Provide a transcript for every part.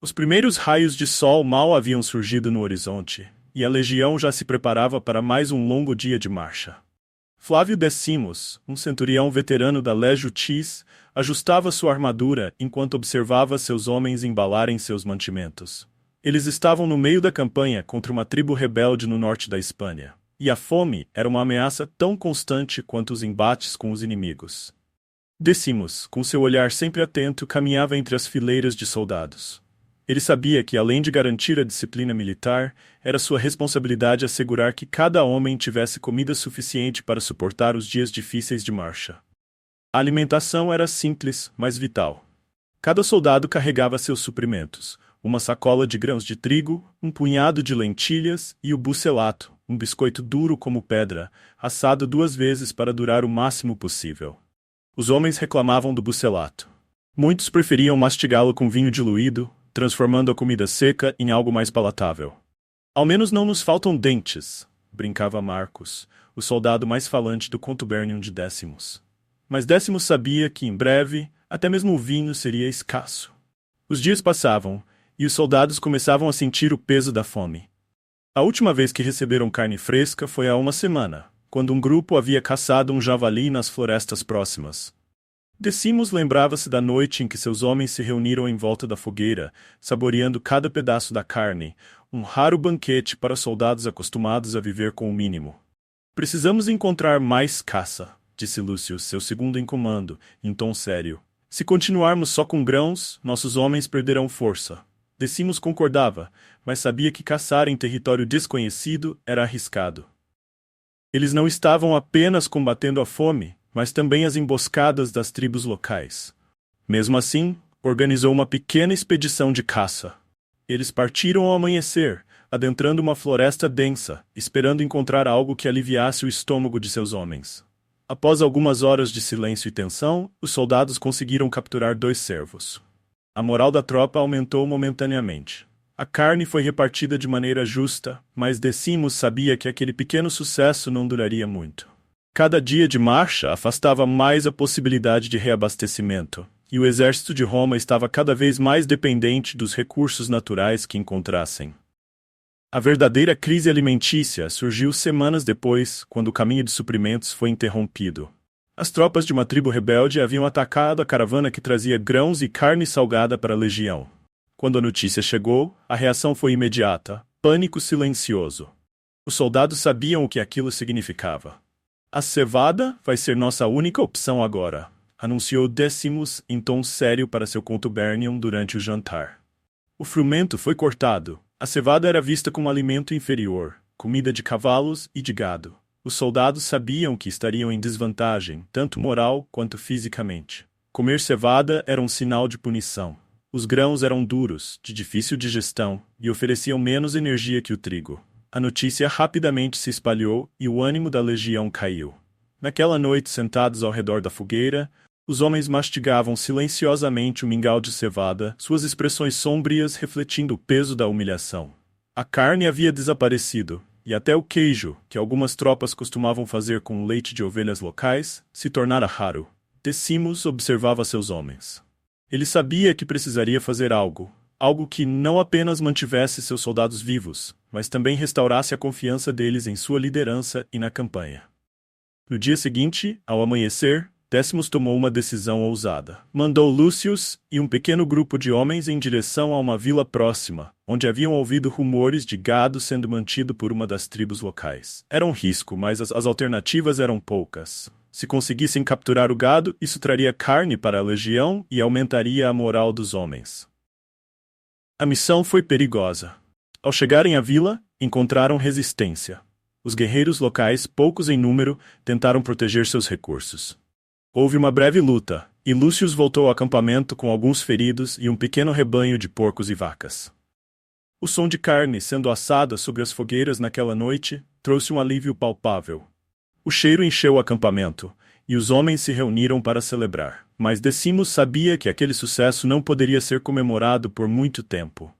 Os primeiros raios de sol mal haviam surgido no horizonte, e a legião já se preparava para mais um longo dia de marcha. Flávio Decimos, um centurião veterano da Legio Tis, ajustava sua armadura enquanto observava seus homens embalarem seus mantimentos. Eles estavam no meio da campanha contra uma tribo rebelde no norte da Espanha, e a fome era uma ameaça tão constante quanto os embates com os inimigos. Decimos, com seu olhar sempre atento, caminhava entre as fileiras de soldados. Ele sabia que, além de garantir a disciplina militar, era sua responsabilidade assegurar que cada homem tivesse comida suficiente para suportar os dias difíceis de marcha. A alimentação era simples, mas vital. Cada soldado carregava seus suprimentos: uma sacola de grãos de trigo, um punhado de lentilhas e o bucelato, um biscoito duro como pedra, assado 2 vezes para durar o máximo possível. Os homens reclamavam do bucelato. Muitos preferiam mastigá-lo com vinho diluído, transformando a comida seca em algo mais palatável. Ao menos não nos faltam dentes, brincava Marcos, o soldado mais falante do Contubernium de Décimos. Mas Décimos sabia que, em breve, até mesmo o vinho seria escasso. Os dias passavam, e os soldados começavam a sentir o peso da fome. A última vez que receberam carne fresca foi há uma semana, quando um grupo havia caçado um javali nas florestas próximas. Decimos lembrava-se da noite em que seus homens se reuniram em volta da fogueira, saboreando cada pedaço da carne, um raro banquete para soldados acostumados a viver com o mínimo. Precisamos encontrar mais caça, disse Lúcio, seu segundo em comando, em tom sério. Se continuarmos só com grãos, nossos homens perderão força. Decimos concordava, mas sabia que caçar em território desconhecido era arriscado. Eles não estavam apenas combatendo a fome, mas também as emboscadas das tribos locais. Mesmo assim, organizou uma pequena expedição de caça. Eles partiram ao amanhecer, adentrando uma floresta densa, esperando encontrar algo que aliviasse o estômago de seus homens. Após algumas horas de silêncio e tensão, os soldados conseguiram capturar 2 cervos. A moral da tropa aumentou momentaneamente. A carne foi repartida de maneira justa, mas Decimos sabia que aquele pequeno sucesso não duraria muito. Cada dia de marcha afastava mais a possibilidade de reabastecimento, e o exército de Roma estava cada vez mais dependente dos recursos naturais que encontrassem. A verdadeira crise alimentícia surgiu semanas depois, quando o caminho de suprimentos foi interrompido. As tropas de uma tribo rebelde haviam atacado a caravana que trazia grãos e carne salgada para a legião. Quando a notícia chegou, a reação foi imediata: pânico silencioso. Os soldados sabiam o que aquilo significava. A cevada vai ser nossa única opção agora, anunciou Decimos em tom sério para seu contubernium durante o jantar. O frumento foi cortado. A cevada era vista como alimento inferior, comida de cavalos e de gado. Os soldados sabiam que estariam em desvantagem, tanto moral quanto fisicamente. Comer cevada era um sinal de punição. Os grãos eram duros, de difícil digestão, e ofereciam menos energia que o trigo. A notícia rapidamente se espalhou e o ânimo da legião caiu. Naquela noite, sentados ao redor da fogueira, os homens mastigavam silenciosamente o mingau de cevada, suas expressões sômbrias refletindo o peso da humilhação. A carne havia desaparecido, e até o queijo, que algumas tropas costumavam fazer com leite de ovelhas locais, se tornara raro. Decimos observava seus homens. Ele sabia que precisaria fazer algo que não apenas mantivesse seus soldados vivos, mas também restaurasse a confiança deles em sua liderança e na campanha. No dia seguinte, ao amanhecer, Décimos tomou uma decisão ousada. Mandou Lúcius e um pequeno grupo de homens em direção a uma vila próxima, onde haviam ouvido rumores de gado sendo mantido por uma das tribos locais. Era um risco, mas as alternativas eram poucas. Se conseguissem capturar o gado, isso traria carne para a legião e aumentaria a moral dos homens. A missão foi perigosa. Ao chegarem à vila, encontraram resistência. Os guerreiros locais, poucos em número, tentaram proteger seus recursos. Houve uma breve luta, e Lúcius voltou ao acampamento com alguns feridos e um pequeno rebanho de porcos e vacas. O som de carne sendo assada sobre as fogueiras naquela noite trouxe um alívio palpável. O cheiro encheu o acampamento, e os homens se reuniram para celebrar. Mas Decimos sabia que aquele sucesso não poderia ser comemorado por muito tempo.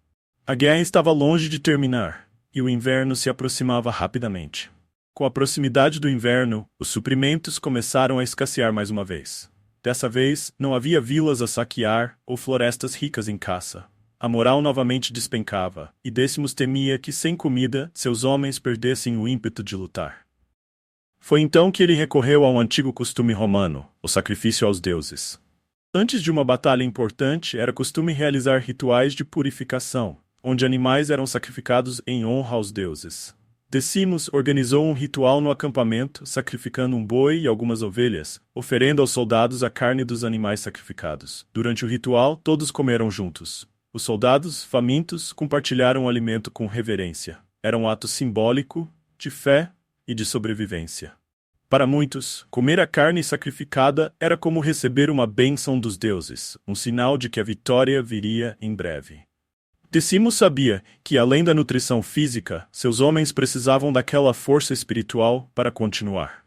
A guerra estava longe de terminar, e o inverno se aproximava rapidamente. Com a proximidade do inverno, os suprimentos começaram a escassear mais uma vez. Dessa vez, não havia vilas a saquear ou florestas ricas em caça. A moral novamente despencava, e Décimos temia que, sem comida, seus homens perdessem o ímpeto de lutar. Foi então que ele recorreu a um antigo costume romano, o sacrifício aos deuses. Antes de uma batalha importante, era costume realizar rituais de purificação, onde animais eram sacrificados em honra aos deuses. Décimos organizou um ritual no acampamento, sacrificando um boi e algumas ovelhas, oferendo aos soldados a carne dos animais sacrificados. Durante o ritual, todos comeram juntos. Os soldados, famintos, compartilharam o alimento com reverência. Era um ato simbólico, de fé e de sobrevivência. Para muitos, comer a carne sacrificada era como receber uma bênção dos deuses, um sinal de que a vitória viria em breve. Décimos sabia que, além da nutrição física, seus homens precisavam daquela força espiritual para continuar.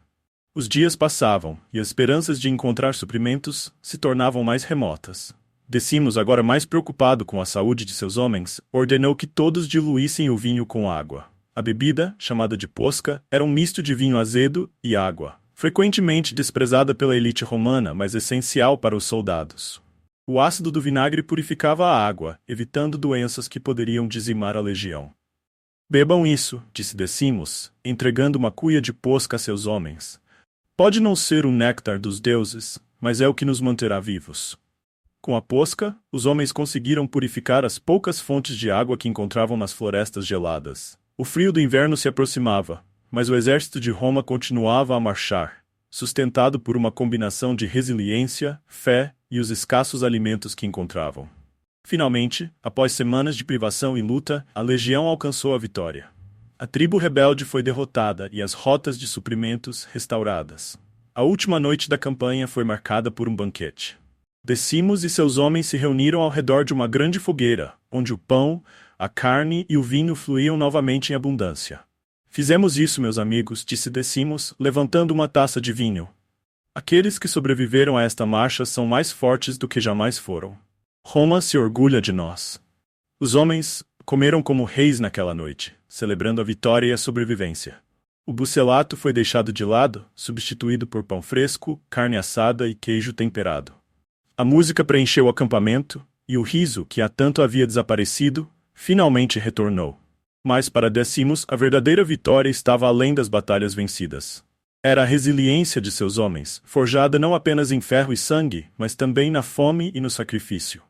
Os dias passavam, e as esperanças de encontrar suprimentos se tornavam mais remotas. Décimos, agora mais preocupado com a saúde de seus homens, ordenou que todos diluíssem o vinho com água. A bebida, chamada de posca, era um misto de vinho azedo e água, frequentemente desprezada pela elite romana, mas essencial para os soldados. O ácido do vinagre purificava a água, evitando doenças que poderiam dizimar a legião. Bebam isso, disse Décimos, entregando uma cuia de posca a seus homens. Pode não ser o néctar dos deuses, mas é o que nos manterá vivos. Com a posca, os homens conseguiram purificar as poucas fontes de água que encontravam nas florestas geladas. O frio do inverno se aproximava, mas o exército de Roma continuava a marchar, sustentado por uma combinação de resiliência, fé e os escassos alimentos que encontravam. Finalmente, após semanas de privação e luta, a legião alcançou a vitória. A tribo rebelde foi derrotada e as rotas de suprimentos restauradas. A última noite da campanha foi marcada por um banquete. Décimos e seus homens se reuniram ao redor de uma grande fogueira, onde o pão, a carne e o vinho fluíam novamente em abundância. Fizemos isso, meus amigos, disse Décimos, levantando uma taça de vinho. Aqueles que sobreviveram a esta marcha são mais fortes do que jamais foram. Roma se orgulha de nós. Os homens comeram como reis naquela noite, celebrando a vitória e a sobrevivência. O bucelato foi deixado de lado, substituído por pão fresco, carne assada e queijo temperado. A música preencheu o acampamento, e o riso, que há tanto havia desaparecido, finalmente retornou. Mas para Décimos, a verdadeira vitória estava além das batalhas vencidas. Era a resiliência de seus homens, forjada não apenas em ferro e sangue, mas também na fome e no sacrifício.